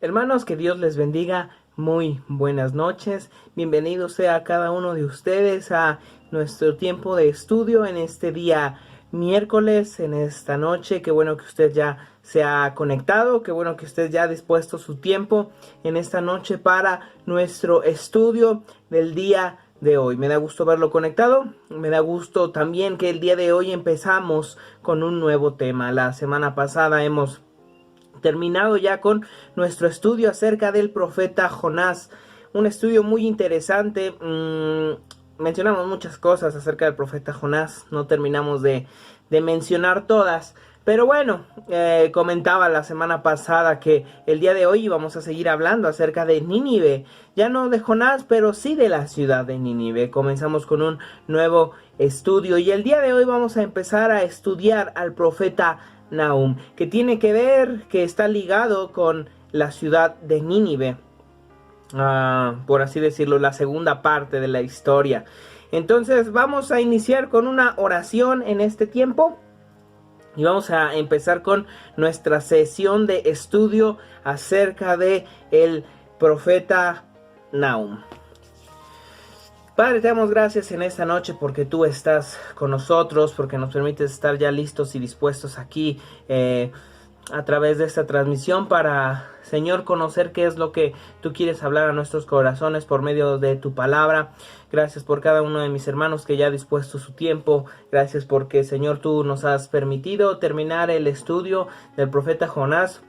Hermanos, que Dios les bendiga. Muy buenas noches. Bienvenidos sea cada uno de ustedes a nuestro tiempo de estudio en este día miércoles, en esta noche. Qué bueno que usted ya se ha conectado, qué bueno que usted ya ha dispuesto su tiempo en esta noche para nuestro estudio del día de hoy. Me da gusto verlo conectado. Me da gusto también que el día de hoy empezamos con un nuevo tema. La semana pasada hemos terminado ya con nuestro estudio acerca del profeta Jonás. Un estudio muy interesante. Mencionamos muchas cosas acerca del profeta Jonás. No terminamos de mencionar todas. Pero bueno, comentaba la semana pasada que el día de hoy vamos a seguir hablando acerca de Nínive. Ya no de Jonás, pero sí de la ciudad de Nínive. Comenzamos con un nuevo estudio y el día de hoy vamos a empezar a estudiar al profeta Nahum, que tiene que ver, que está ligado con la ciudad de Nínive, por así decirlo, la segunda parte de la historia. Entonces vamos a iniciar con una oración en este tiempo y vamos a empezar con nuestra sesión de estudio acerca de el profeta Nahum. Padre, te damos gracias en esta noche porque tú estás con nosotros, porque nos permites estar ya listos y dispuestos aquí a través de esta transmisión para, Señor, conocer qué es lo que tú quieres hablar a nuestros corazones por medio de tu palabra. Gracias por cada uno de mis hermanos que ya ha dispuesto su tiempo. Gracias porque, Señor, tú nos has permitido terminar el estudio del profeta Jonás.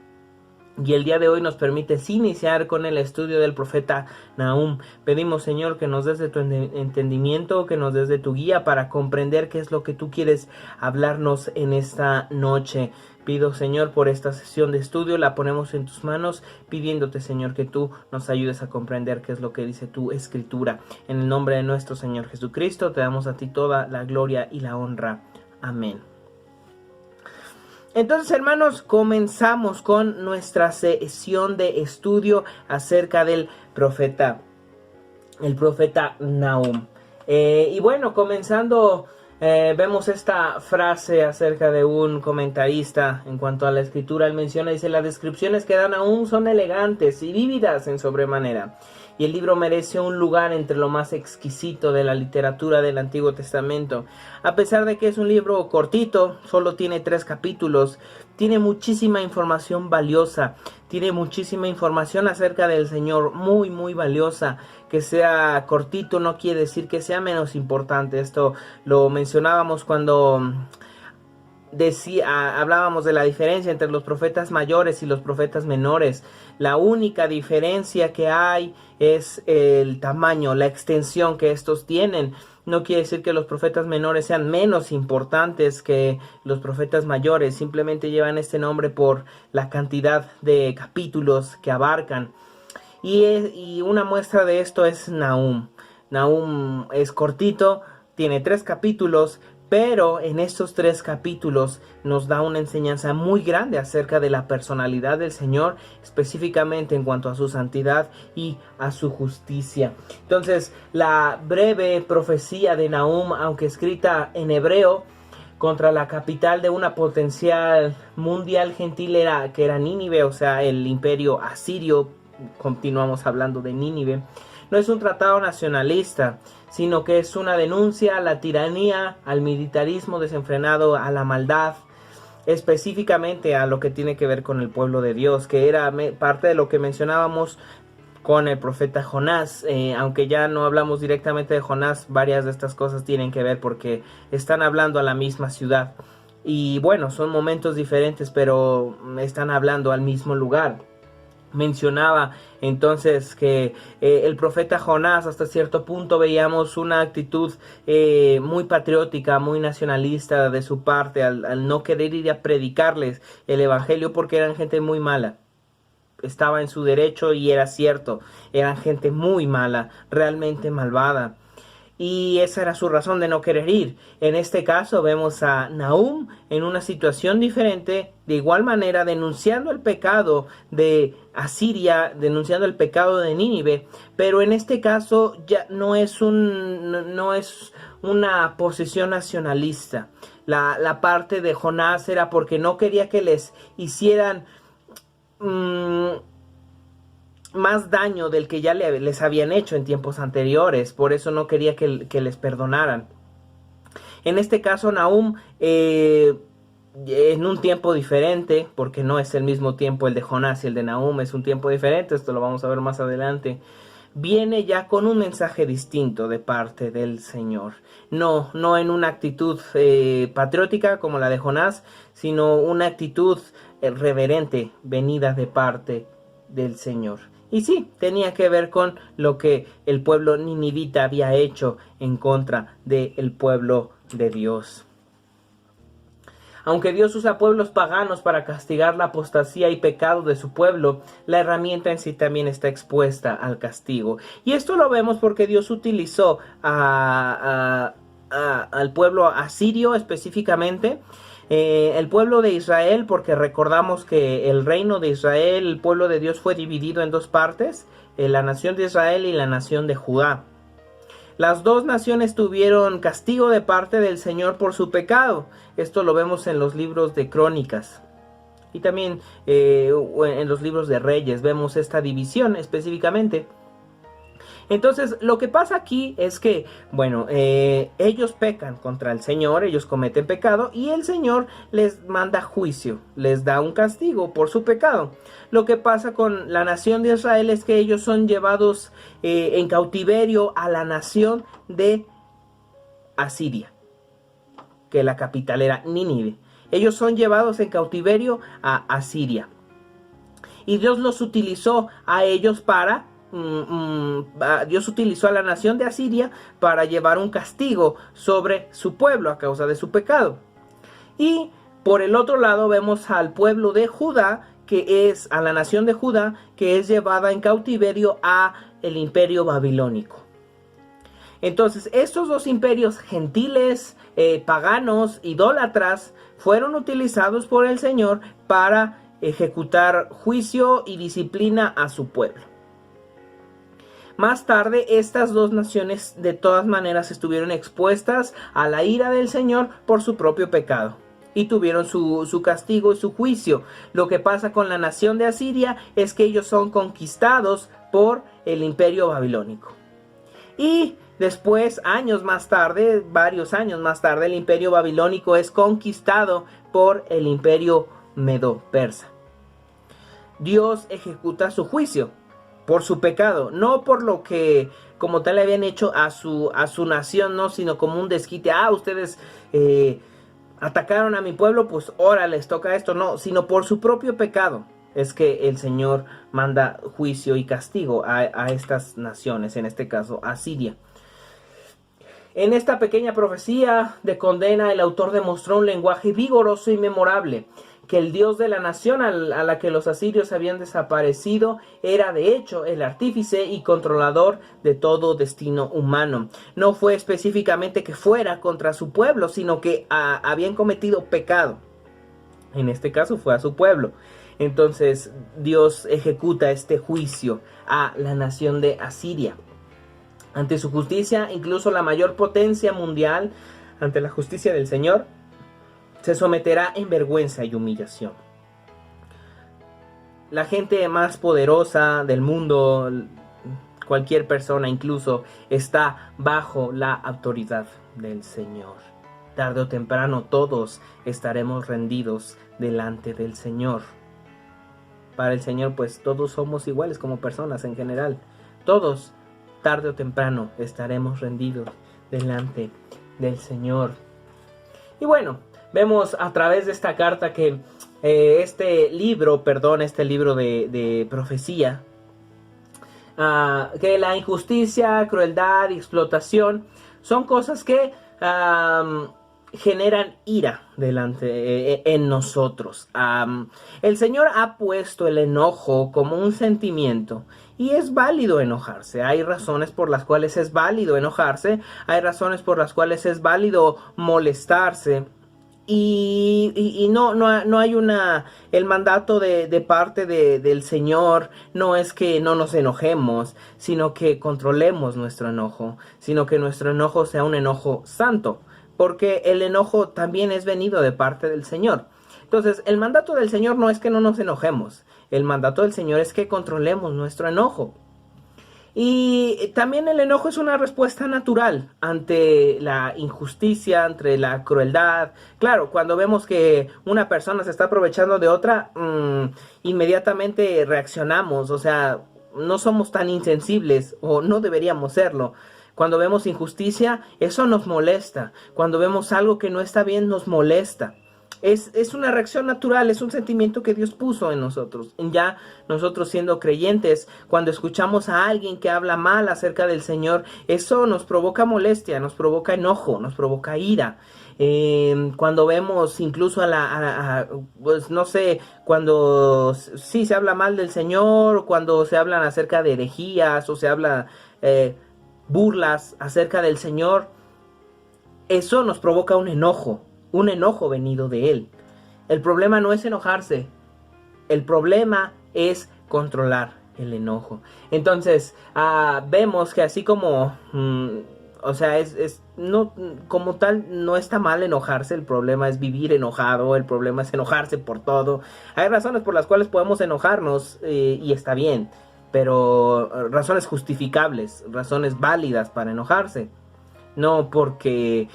Y el día de hoy nos permites iniciar con el estudio del profeta Nahum. Pedimos, Señor, que nos des de tu entendimiento, que nos des de tu guía para comprender qué es lo que tú quieres hablarnos en esta noche. Pido, Señor, por esta sesión de estudio, la ponemos en tus manos, pidiéndote, Señor, que tú nos ayudes a comprender qué es lo que dice tu escritura. En el nombre de nuestro Señor Jesucristo, te damos a ti toda la gloria y la honra. Amén. Entonces, hermanos, comenzamos con nuestra sesión de estudio acerca del profeta, el profeta Nahum. Y bueno, comenzando, vemos esta frase acerca de un comentarista en cuanto a la escritura. Él menciona, dice, las descripciones que da Nahum son elegantes y vívidas en sobremanera. Y el libro merece un lugar entre lo más exquisito de la literatura del Antiguo Testamento. A pesar de que es un libro cortito, solo tiene 3 capítulos, tiene muchísima información valiosa, tiene muchísima información acerca del Señor, muy muy valiosa. Que sea cortito no quiere decir que sea menos importante. Esto lo mencionábamos cuando hablábamos de la diferencia entre los profetas mayores y los profetas menores. La única diferencia que hay es el tamaño, la extensión que estos tienen. No quiere decir que los profetas menores sean menos importantes que los profetas mayores. Simplemente llevan este nombre por la cantidad de capítulos que abarcan. Y una muestra de esto es Nahum. Nahum es cortito, tiene 3 capítulos, pero en estos 3 capítulos nos da una enseñanza muy grande acerca de la personalidad del Señor, específicamente en cuanto a su santidad y a su justicia. Entonces, la breve profecía de Nahum, aunque escrita en hebreo, contra la capital de una potencial mundial gentil que era Nínive, o sea, el imperio asirio. Continuamos hablando de Nínive. No es un tratado nacionalista, sino que es una denuncia a la tiranía, al militarismo desenfrenado, a la maldad, específicamente a lo que tiene que ver con el pueblo de Dios, que era parte de lo que mencionábamos con el profeta Jonás. Aunque ya no hablamos directamente de Jonás, varias de estas cosas tienen que ver porque están hablando a la misma ciudad. Y bueno, son momentos diferentes, pero están hablando al mismo lugar. Mencionaba entonces que el profeta Jonás, hasta cierto punto veíamos una actitud muy patriótica, muy nacionalista de su parte al no querer ir a predicarles el evangelio porque eran gente muy mala. Estaba en su derecho y era cierto, eran gente muy mala, realmente malvada. Y esa era su razón de no querer ir. En este caso vemos a Nahum en una situación diferente, de igual manera denunciando el pecado de Asiria, denunciando el pecado de Nínive, pero en este caso ya no es una posición nacionalista. La parte de Jonás era porque no quería que les hicieran más daño del que ya les habían hecho en tiempos anteriores. Por eso no quería que les perdonaran. En este caso, Nahum, en un tiempo diferente, porque no es el mismo tiempo el de Jonás y el de Nahum, es un tiempo diferente, esto lo vamos a ver más adelante, viene ya con un mensaje distinto de parte del Señor. No en una actitud patriótica como la de Jonás, sino una actitud reverente venida de parte del Señor. Y sí, tenía que ver con lo que el pueblo ninivita había hecho en contra del pueblo de Dios. Aunque Dios usa pueblos paganos para castigar la apostasía y pecado de su pueblo, la herramienta en sí también está expuesta al castigo. Y esto lo vemos porque Dios utilizó al pueblo asirio específicamente, el pueblo de Israel, porque recordamos que el reino de Israel, el pueblo de Dios, fue dividido en dos partes, la nación de Israel y la nación de Judá. Las dos naciones tuvieron castigo de parte del Señor por su pecado. Esto lo vemos en los libros de Crónicas. Y también en los libros de Reyes vemos esta división específicamente. Entonces, lo que pasa aquí es que, bueno, ellos pecan contra el Señor, ellos cometen pecado y el Señor les manda juicio, les da un castigo por su pecado. Lo que pasa con la nación de Israel es que ellos son llevados en cautiverio a la nación de Asiria, que la capital era Nínive. Ellos son llevados en cautiverio a Asiria. Y Dios los utilizó a ellos para... Dios utilizó a la nación de Asiria para llevar un castigo sobre su pueblo a causa de su pecado. Y por el otro lado vemos al pueblo de Judá, que es a la nación de Judá, que es llevada en cautiverio a el imperio babilónico. Entonces, estos dos imperios gentiles, paganos, idólatras, fueron utilizados por el Señor para ejecutar juicio y disciplina a su pueblo. Más tarde, estas dos naciones de todas maneras estuvieron expuestas a la ira del Señor por su propio pecado y tuvieron su castigo y su juicio. Lo que pasa con la nación de Asiria es que ellos son conquistados por el imperio babilónico. Y después, años más tarde, varios años más tarde, el imperio babilónico es conquistado por el imperio medo-persa. Dios ejecuta su juicio por su pecado, no por lo que como tal le habían hecho a su nación, no, sino como un desquite. Ustedes atacaron a mi pueblo, pues ahora les toca esto, no, sino por su propio pecado es que el Señor manda juicio y castigo a estas naciones, en este caso a Siria. En esta pequeña profecía de condena, el autor demostró un lenguaje vigoroso y memorable, que el Dios de la nación a la que los asirios habían desaparecido era de hecho el artífice y controlador de todo destino humano. No fue específicamente que fuera contra su pueblo, sino que habían cometido pecado. En este caso fue a su pueblo. Entonces Dios ejecuta este juicio a la nación de Asiria. Ante su justicia, incluso la mayor potencia mundial, ante la justicia del Señor, se someterá en vergüenza y humillación. La gente más poderosa del mundo, cualquier persona incluso, está bajo la autoridad del Señor. Tarde o temprano todos estaremos rendidos delante del Señor. Para el Señor, pues todos somos iguales como personas en general. Todos, tarde o temprano, estaremos rendidos delante del Señor. Y bueno, vemos a través de esta carta que este libro de profecía, que la injusticia, crueldad y explotación son cosas que generan ira en nosotros. El Señor ha puesto el enojo como un sentimiento y es válido enojarse. Hay razones por las cuales es válido enojarse, hay razones por las cuales es válido molestarse. Y no hay el mandato de parte del Señor no es que no nos enojemos, sino que controlemos nuestro enojo, sino que nuestro enojo sea un enojo santo, porque el enojo también es venido de parte del Señor. Entonces, el mandato del Señor no es que no nos enojemos, el mandato del Señor es que controlemos nuestro enojo. Y también el enojo es una respuesta natural ante la injusticia, ante la crueldad. Claro, cuando vemos que una persona se está aprovechando de otra, inmediatamente reaccionamos, o sea, no somos tan insensibles o no deberíamos serlo. Cuando vemos injusticia, eso nos molesta. Cuando vemos algo que no está bien, nos molesta. Es una reacción natural, es un sentimiento que Dios puso en nosotros. Ya nosotros siendo creyentes, cuando escuchamos a alguien que habla mal acerca del Señor, eso nos provoca molestia, nos provoca enojo, nos provoca ira. Cuando vemos incluso pues no sé, cuando sí se habla mal del Señor, cuando se hablan acerca de herejías o se habla burlas acerca del Señor, eso nos provoca un enojo venido de Él. El problema no es enojarse, el problema es controlar el enojo. Entonces, vemos que así como, o sea, no, como tal, no está mal enojarse, el problema es vivir enojado, el problema es enojarse por todo. Hay razones por las cuales podemos enojarnos y está bien, pero razones justificables, razones válidas para enojarse. No porque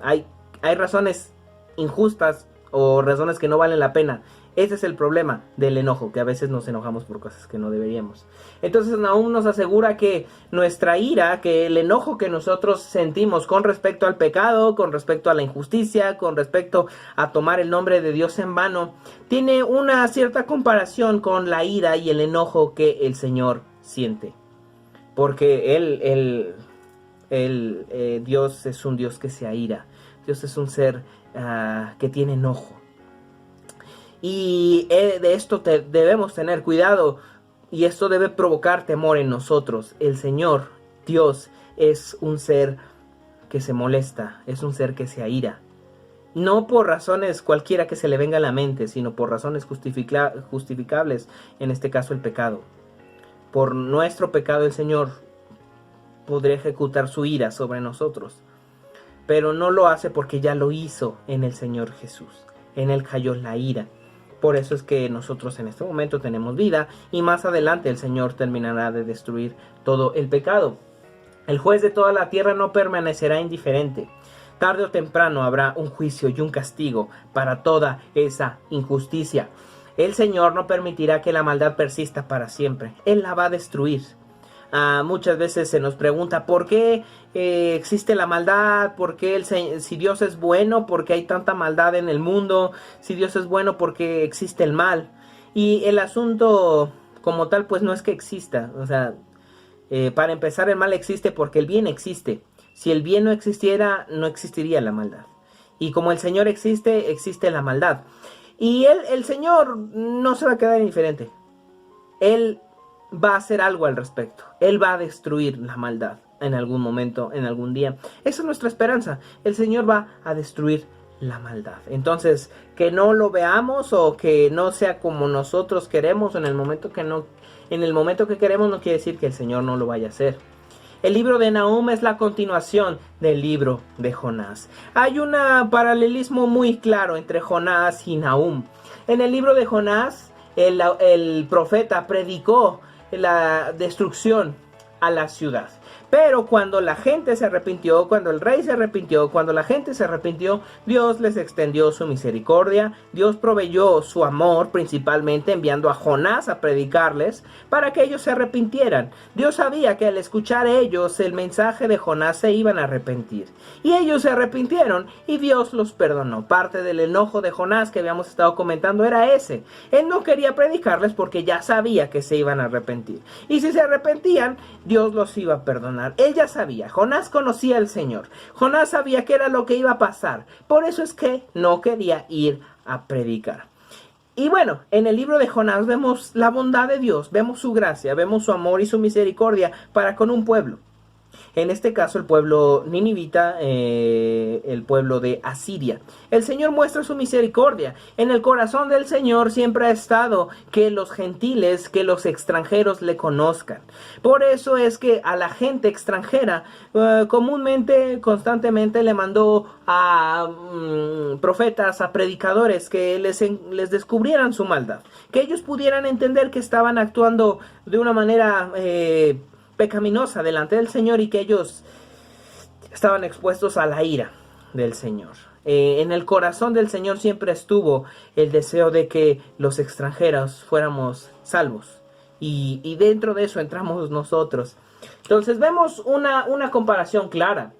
hay razones injustas o razones que no valen la pena. Ese es el problema del enojo, que a veces nos enojamos por cosas que no deberíamos. Entonces Nahum nos asegura que nuestra ira, que el enojo que nosotros sentimos con respecto al pecado, con respecto a la injusticia, con respecto a tomar el nombre de Dios en vano, tiene una cierta comparación con la ira y el enojo que el Señor siente. Porque Dios es un Dios que se aira. Dios es un ser que tiene enojo. Y de esto debemos tener cuidado. Y esto debe provocar temor en nosotros. El Señor, Dios, es un ser que se molesta. Es un ser que se aira. No por razones cualquiera que se le venga a la mente, sino por razones justificables. En este caso el pecado. Por nuestro pecado el Señor podría ejecutar su ira sobre nosotros. Pero no lo hace porque ya lo hizo en el Señor Jesús. En Él cayó la ira. Por eso es que nosotros en este momento tenemos vida y más adelante el Señor terminará de destruir todo el pecado. El juez de toda la tierra no permanecerá indiferente. Tarde o temprano habrá un juicio y un castigo para toda esa injusticia. El Señor no permitirá que la maldad persista para siempre. Él la va a destruir. Muchas veces se nos pregunta por qué existe la maldad, por qué si Dios es bueno, por qué hay tanta maldad en el mundo, si Dios es bueno, por qué existe el mal. Y el asunto como tal pues no es que exista, o sea, para empezar el mal existe porque el bien existe. Si el bien no existiera, no existiría la maldad. Y como el Señor existe, existe la maldad. Y el Señor no se va a quedar indiferente. Él va a hacer algo al respecto. Él va a destruir la maldad en algún momento, en algún día. Esa es nuestra esperanza. El Señor va a destruir la maldad. Entonces, que no lo veamos o que no sea como nosotros queremos en el momento que queremos, no quiere decir que el Señor no lo vaya a hacer. El libro de Nahum es la continuación del libro de Jonás. Hay un paralelismo muy claro entre Jonás y Nahum. En el libro de Jonás, el profeta predicó la destrucción a la ciudad. Pero cuando la gente se arrepintió, cuando el rey se arrepintió, cuando la gente se arrepintió, Dios les extendió su misericordia. Dios proveyó su amor, principalmente enviando a Jonás a predicarles para que ellos se arrepintieran. Dios sabía que al escuchar ellos el mensaje de Jonás se iban a arrepentir. Y ellos se arrepintieron y Dios los perdonó. Parte del enojo de Jonás que habíamos estado comentando era ese. Él no quería predicarles porque ya sabía que se iban a arrepentir. Y si se arrepentían, Dios los iba a perdonar. Él ya sabía, Jonás conocía al Señor, Jonás sabía qué era lo que iba a pasar, por eso es que no quería ir a predicar. Y bueno, en el libro de Jonás vemos la bondad de Dios, vemos su gracia, vemos su amor y su misericordia para con un pueblo. En este caso el pueblo ninivita, el pueblo de Asiria. El Señor muestra su misericordia. En el corazón del Señor siempre ha estado que los gentiles, que los extranjeros le conozcan. Por eso es que a la gente extranjera comúnmente, constantemente le mandó a profetas, a predicadores que les descubrieran su maldad. Que ellos pudieran entender que estaban actuando de una manera pecaminosa delante del Señor y que ellos estaban expuestos a la ira del Señor. En el corazón del Señor siempre estuvo el deseo de que los extranjeros fuéramos salvos, y dentro de eso entramos nosotros. Entonces vemos una comparación clara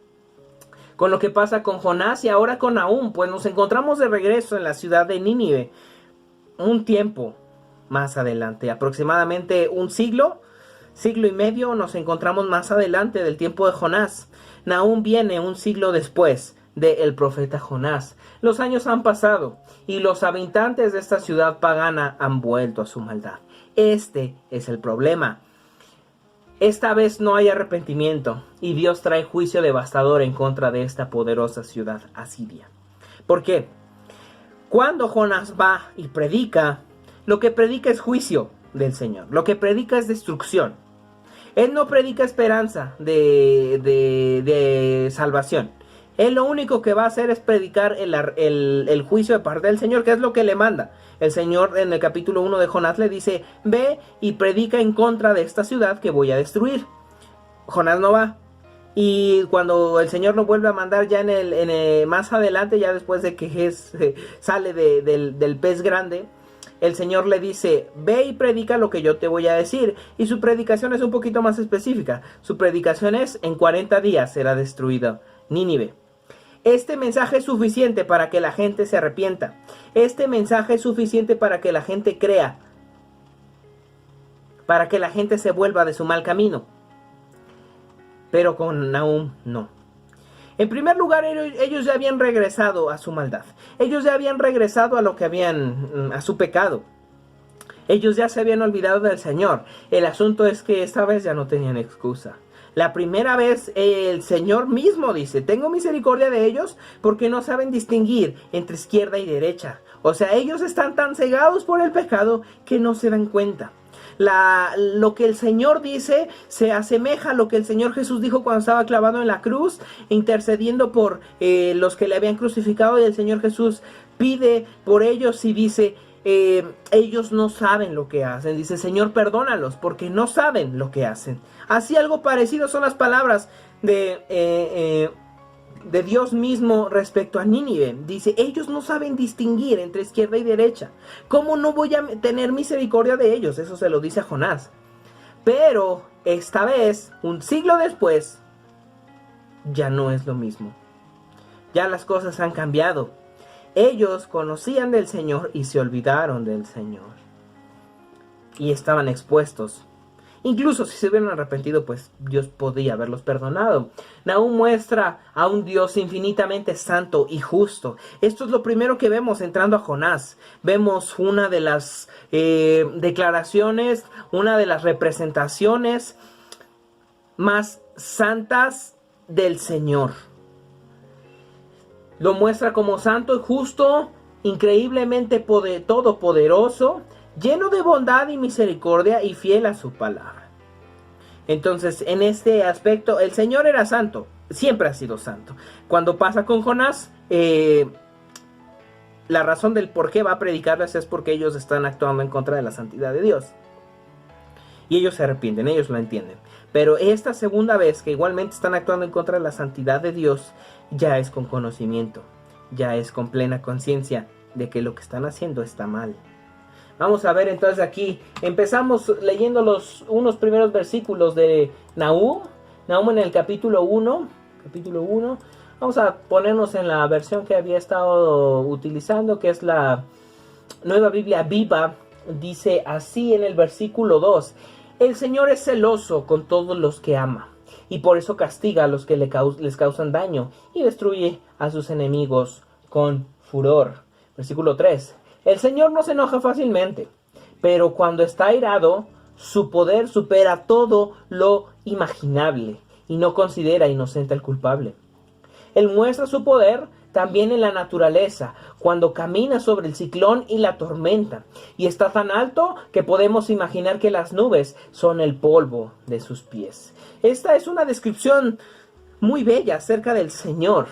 con lo que pasa con Jonás y ahora con Nahum. Pues nos encontramos de regreso en la ciudad de Nínive un tiempo más adelante, aproximadamente un siglo y medio nos encontramos más adelante del tiempo de Jonás. Nahum viene un siglo después del profeta Jonás. Los años han pasado y los habitantes de esta ciudad pagana han vuelto a su maldad. Este es el problema. Esta vez no hay arrepentimiento y Dios trae juicio devastador en contra de esta poderosa ciudad asiria. ¿Por qué? Cuando Jonás va y predica, lo que predica es juicio del Señor. Lo que predica es destrucción. Él no predica esperanza de salvación. Él lo único que va a hacer es predicar el juicio de parte del Señor, que es lo que le manda. El Señor en el capítulo 1 de Jonás le dice: ve y predica en contra de esta ciudad que voy a destruir. Jonás no va. Y cuando el Señor lo vuelve a mandar ya más adelante, ya después de que sale del pez grande, el Señor le dice: ve y predica lo que yo te voy a decir. Y su predicación es un poquito más específica. Su predicación es: en 40 días será destruida Nínive. Este mensaje es suficiente para que la gente se arrepienta. Este mensaje es suficiente para que la gente crea, para que la gente se vuelva de su mal camino. Pero con Nahum no. En primer lugar, ellos ya habían regresado a su maldad. Ellos ya habían regresado a su pecado. Ellos ya se habían olvidado del Señor. El asunto es que esta vez ya no tenían excusa. La primera vez el Señor mismo dice: tengo misericordia de ellos porque no saben distinguir entre izquierda y derecha. O sea, ellos están tan cegados por el pecado que no se dan cuenta. Lo que el Señor dice se asemeja a lo que el Señor Jesús dijo cuando estaba clavado en la cruz, intercediendo por los que le habían crucificado, y el Señor Jesús pide por ellos y dice: ellos no saben lo que hacen. Dice: Señor, perdónalos porque no saben lo que hacen. Así algo parecido son las palabras de Dios mismo respecto a Nínive. Dice: ellos no saben distinguir entre izquierda y derecha. ¿Cómo no voy a tener misericordia de ellos? Eso se lo dice a Jonás. Pero esta vez, un siglo después, ya no es lo mismo. Ya las cosas han cambiado. Ellos conocían del Señor y se olvidaron del Señor. Y estaban expuestos. Incluso si se hubieran arrepentido, pues Dios podía haberlos perdonado. Nahum muestra a un Dios infinitamente santo y justo. Esto es lo primero que vemos entrando a Jonás. Vemos una de las declaraciones, una de las representaciones más santas del Señor. Lo muestra como santo y justo, increíblemente todopoderoso, lleno de bondad y misericordia y fiel a su palabra. Entonces, en este aspecto, el Señor era santo, siempre ha sido santo. Cuando pasa con Jonás, la razón del por qué va a predicarles es porque ellos están actuando en contra de la santidad de Dios. Y ellos se arrepienten, ellos lo entienden. Pero esta segunda vez que igualmente están actuando en contra de la santidad de Dios, ya es con conocimiento, ya es con plena conciencia de que lo que están haciendo está mal. Vamos a ver entonces aquí, empezamos leyendo unos primeros versículos de Nahum. Nahum en el capítulo 1. Vamos a ponernos en la versión que había estado utilizando, que es la Nueva Biblia Viva. Dice así en el versículo 2: el Señor es celoso con todos los que ama, y por eso castiga a los que les causan daño, y destruye a sus enemigos con furor. Versículo 3: el Señor no se enoja fácilmente, pero cuando está airado, su poder supera todo lo imaginable, y no considera inocente al culpable. Él muestra su poder también en la naturaleza, cuando camina sobre el ciclón y la tormenta, y está tan alto que podemos imaginar que las nubes son el polvo de sus pies. Esta es una descripción muy bella acerca del Señor,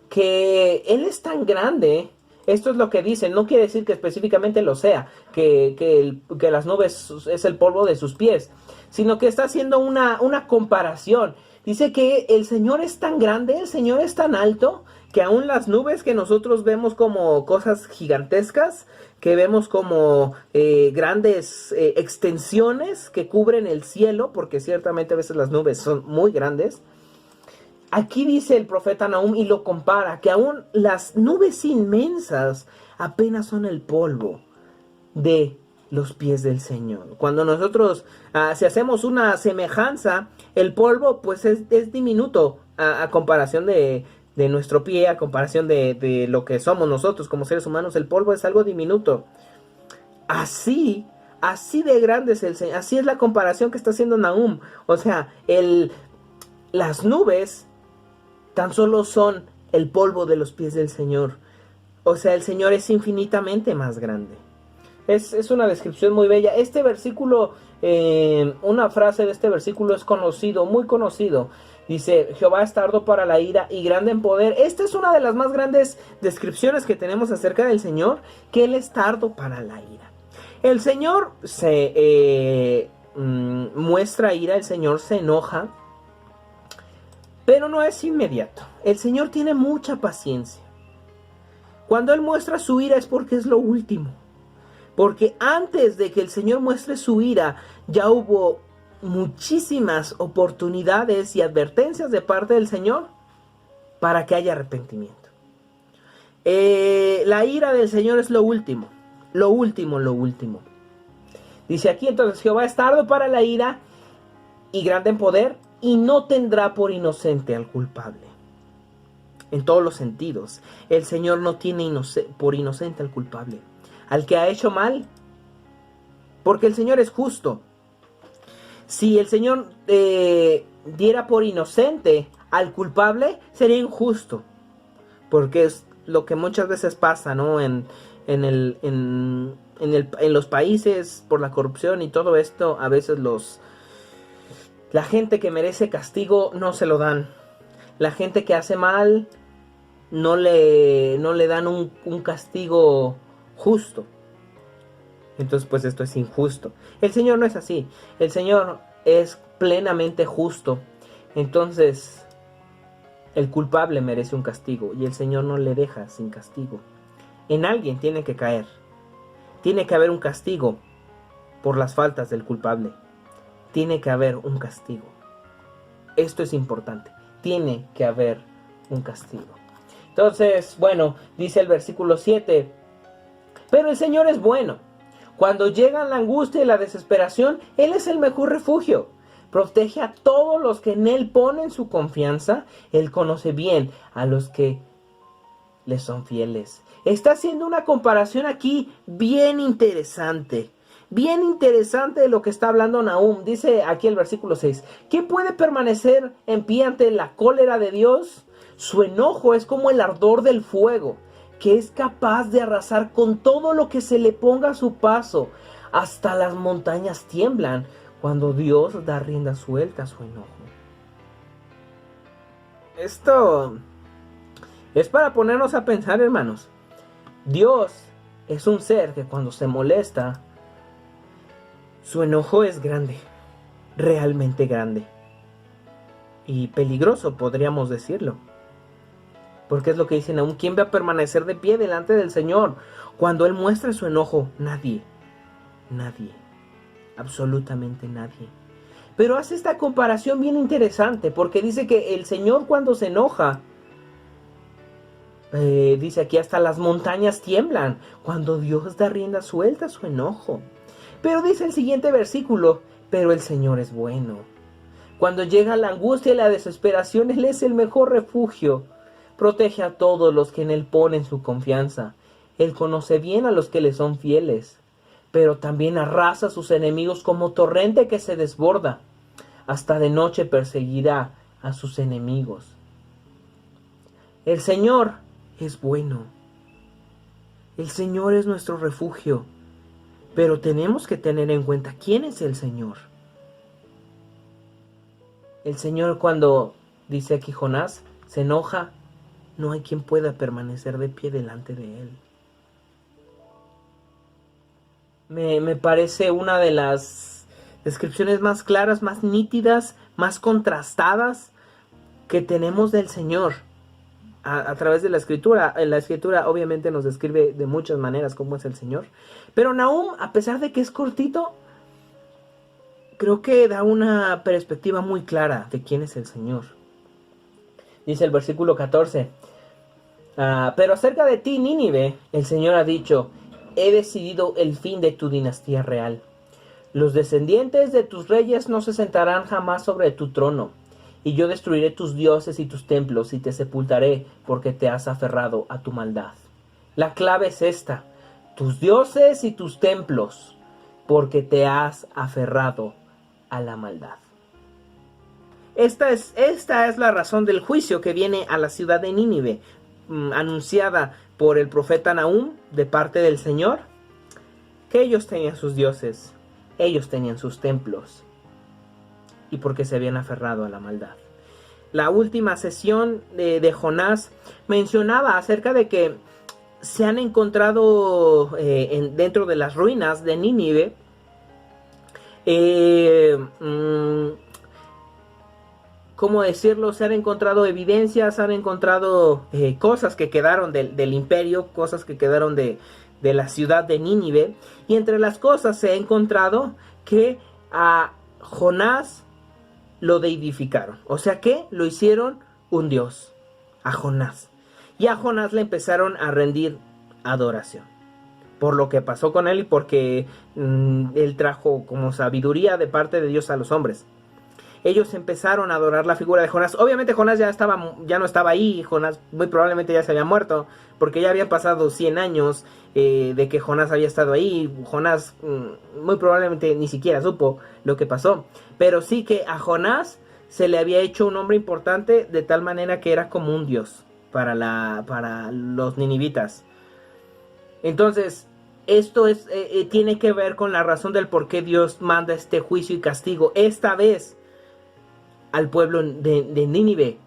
que Él es tan grande. Esto es lo que dice, no quiere decir que específicamente lo sea, que las nubes es el polvo de sus pies, sino que está haciendo una comparación. Dice que el Señor es tan grande, el Señor es tan alto, que aún las nubes que nosotros vemos como cosas gigantescas, que vemos como grandes extensiones que cubren el cielo, porque ciertamente a veces las nubes son muy grandes. Aquí dice el profeta Nahum y lo compara, que aún las nubes inmensas apenas son el polvo de los pies del Señor. Cuando nosotros, si hacemos una semejanza, el polvo pues es diminuto a comparación de nuestro pie, a comparación de lo que somos nosotros como seres humanos. El polvo es algo diminuto. Así de grande es el Señor. Así es la comparación que está haciendo Nahum. O sea, las nubes tan solo son el polvo de los pies del Señor. O sea, el Señor es infinitamente más grande. Es una descripción muy bella. Este versículo, una frase de este versículo es conocido, muy conocido. Dice, Jehová es tardo para la ira y grande en poder. Esta es una de las más grandes descripciones que tenemos acerca del Señor, que Él es tardo para la ira. El Señor se muestra ira, el Señor se enoja, pero no es inmediato. El Señor tiene mucha paciencia. Cuando Él muestra su ira es porque es lo último. Porque antes de que el Señor muestre su ira, ya hubo muchísimas oportunidades y advertencias de parte del Señor para que haya arrepentimiento. La ira del Señor es lo último. Lo último, lo último. Dice aquí entonces, Jehová es tardo para la ira y grande en poder, y no tendrá por inocente al culpable. En todos los sentidos, el Señor no tiene por inocente al culpable, al que ha hecho mal, porque el Señor es justo. Si el Señor diera por inocente al culpable, sería injusto, porque es lo que muchas veces pasa, ¿no? En los países, por la corrupción y todo esto, a veces la gente que merece castigo no se lo dan. La gente que hace mal no le dan un castigo justo. Entonces pues esto es injusto. El Señor no es así. El Señor es plenamente justo. Entonces el culpable merece un castigo y el Señor no le deja sin castigo. En alguien tiene que caer. Tiene que haber un castigo por las faltas del culpable. Tiene que haber un castigo. Esto es importante. Tiene que haber un castigo. Entonces, bueno, dice el versículo 7. Pero el Señor es bueno. Cuando llegan la angustia y la desesperación, Él es el mejor refugio. Protege a todos los que en Él ponen su confianza. Él conoce bien a los que le son fieles. Está haciendo una comparación aquí bien interesante. Bien interesante de lo que está hablando Nahum. Dice aquí el versículo 6. ¿Quién puede permanecer en pie ante la cólera de Dios? Su enojo es como el ardor del fuego, que es capaz de arrasar con todo lo que se le ponga a su paso. Hasta las montañas tiemblan cuando Dios da rienda suelta a su enojo. Esto es para ponernos a pensar, hermanos. Dios es un ser que cuando se molesta, su enojo es grande, realmente grande. Y peligroso, podríamos decirlo. Porque es lo que dicen aún, ¿quién va a permanecer de pie delante del Señor cuando Él muestre su enojo? Nadie, absolutamente nadie. Pero hace esta comparación bien interesante, porque dice que el Señor cuando se enoja, dice aquí, hasta las montañas tiemblan cuando Dios da rienda suelta a su enojo. Pero dice el siguiente versículo, pero el Señor es bueno. Cuando llega la angustia y la desesperación, Él es el mejor refugio. Protege a todos los que en Él ponen su confianza. Él conoce bien a los que le son fieles, pero también arrasa a sus enemigos como torrente que se desborda. hasta de noche perseguirá a sus enemigos. El Señor es bueno. El Señor es nuestro refugio. Pero tenemos que tener en cuenta quién es el Señor. El Señor, cuando dice aquí Jonás, se enoja, no hay quien pueda permanecer de pie delante de él. Me parece una de las descripciones más claras, más nítidas, más contrastadas que tenemos del Señor a través de la Escritura. En la Escritura obviamente nos describe de muchas maneras cómo es el Señor. Pero Nahum, a pesar de que es cortito, creo que da una perspectiva muy clara de quién es el Señor. Dice el versículo 14. Pero acerca de ti, Nínive, el Señor ha dicho: he decidido el fin de tu dinastía real. Los descendientes de tus reyes no se sentarán jamás sobre tu trono. Y yo destruiré tus dioses y tus templos y te sepultaré porque te has aferrado a tu maldad. La clave es esta: tus dioses y tus templos, porque te has aferrado a la maldad. Esta es la razón del juicio que viene a la ciudad de Nínive, anunciada por el profeta Nahum de parte del Señor, que ellos tenían sus dioses, ellos tenían sus templos, y porque se habían aferrado a la maldad. La última sesión de Jonás mencionaba acerca de que se han encontrado dentro de las ruinas de Nínive ¿cómo decirlo? Se han encontrado evidencias, se han encontrado cosas que quedaron del imperio, cosas que quedaron de la ciudad de Nínive. Y entre las cosas se ha encontrado que a Jonás lo deidificaron. O sea que lo hicieron un dios, a Jonás. Y a Jonás le empezaron a rendir adoración. Por lo que pasó con él y porque él trajo como sabiduría de parte de Dios a los hombres. Ellos empezaron a adorar la figura de Jonás. Obviamente Jonás ya no estaba ahí. Jonás muy probablemente ya se había muerto, porque ya habían pasado 100 años de que Jonás había estado ahí. Jonás muy probablemente ni siquiera supo lo que pasó. Pero sí que a Jonás se le había hecho un hombre importante, de tal manera que era como un dios para los ninivitas. Entonces, esto tiene que ver con la razón del por qué Dios manda este juicio y castigo esta vez al pueblo de Nínive.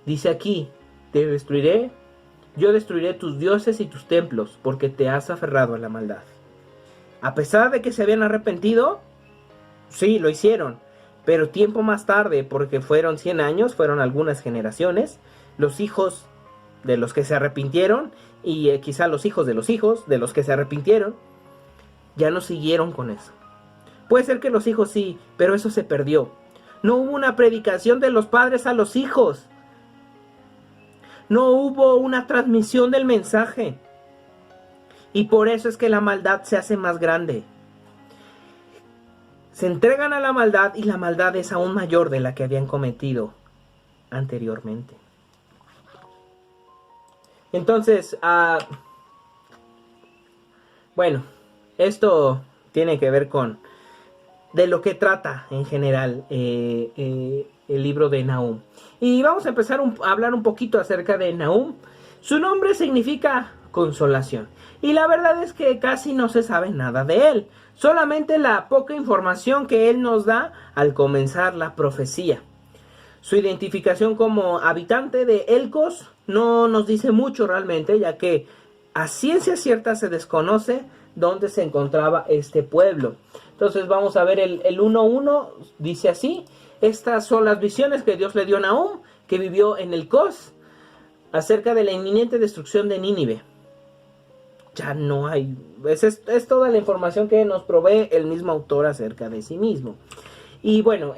Dice aquí: yo destruiré tus dioses y tus templos, porque te has aferrado a la maldad. A pesar de que se habían arrepentido, sí, lo hicieron, pero tiempo más tarde, porque fueron 100 años, fueron algunas generaciones, los hijos de los que se arrepintieron, y quizá los hijos de los que se arrepintieron, ya no siguieron con eso. Puede ser que los hijos sí, pero eso se perdió. No hubo una predicación de los padres a los hijos. No hubo una transmisión del mensaje. Y por eso es que la maldad se hace más grande. Se entregan a la maldad y la maldad es aún mayor de la que habían cometido anteriormente. Entonces, bueno, esto tiene que ver con de lo que trata en general el libro de Nahum. Y vamos a empezar a hablar un poquito acerca de Nahum. Su nombre significa consolación. Y la verdad es que casi no se sabe nada de él. Solamente la poca información que él nos da al comenzar la profecía. Su identificación como habitante de Elcos no nos dice mucho realmente, ya que a ciencia cierta se desconoce dónde se encontraba este pueblo. Entonces vamos a ver el 1:1, dice así: estas son las visiones que Dios le dio a Nahum, que vivió en Elcos, acerca de la inminente destrucción de Nínive. Ya no hay, es toda la información que nos provee el mismo autor acerca de sí mismo. Y bueno,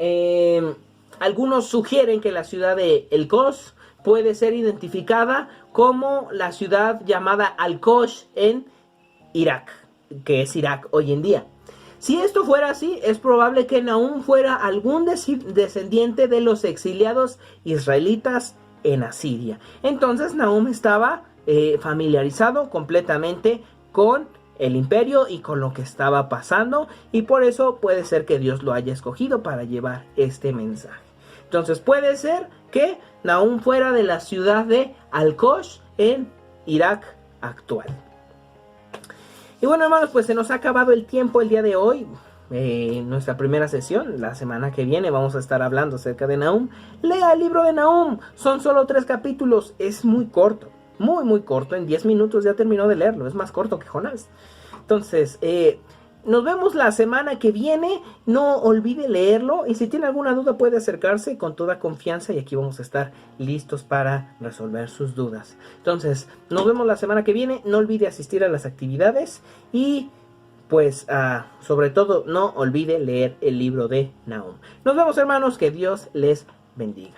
algunos sugieren que la ciudad de Elcos puede ser identificada como la ciudad llamada Al-Kosh en Irak, que es Irak hoy en día. Si esto fuera así, es probable que Nahum fuera algún descendiente de los exiliados israelitas en Asiria. Entonces Nahum estaba familiarizado completamente con el imperio y con lo que estaba pasando, y por eso puede ser que Dios lo haya escogido para llevar este mensaje. Entonces puede ser que Nahum fuera de la ciudad de Al-Kosh en Irak actual. Y bueno, hermanos, pues se nos ha acabado el tiempo el día de hoy. Nuestra primera sesión, la semana que viene vamos a estar hablando acerca de Nahum. Lea el libro de Nahum, son solo 3 capítulos, es muy corto, muy corto, en 10 minutos ya terminó de leerlo, es más corto que Jonás. Entonces, nos vemos la semana que viene, no olvide leerlo y si tiene alguna duda puede acercarse con toda confianza y aquí vamos a estar listos para resolver sus dudas. Entonces, nos vemos la semana que viene, no olvide asistir a las actividades y pues sobre todo no olvide leer el libro de Nahum. Nos vemos, hermanos, que Dios les bendiga.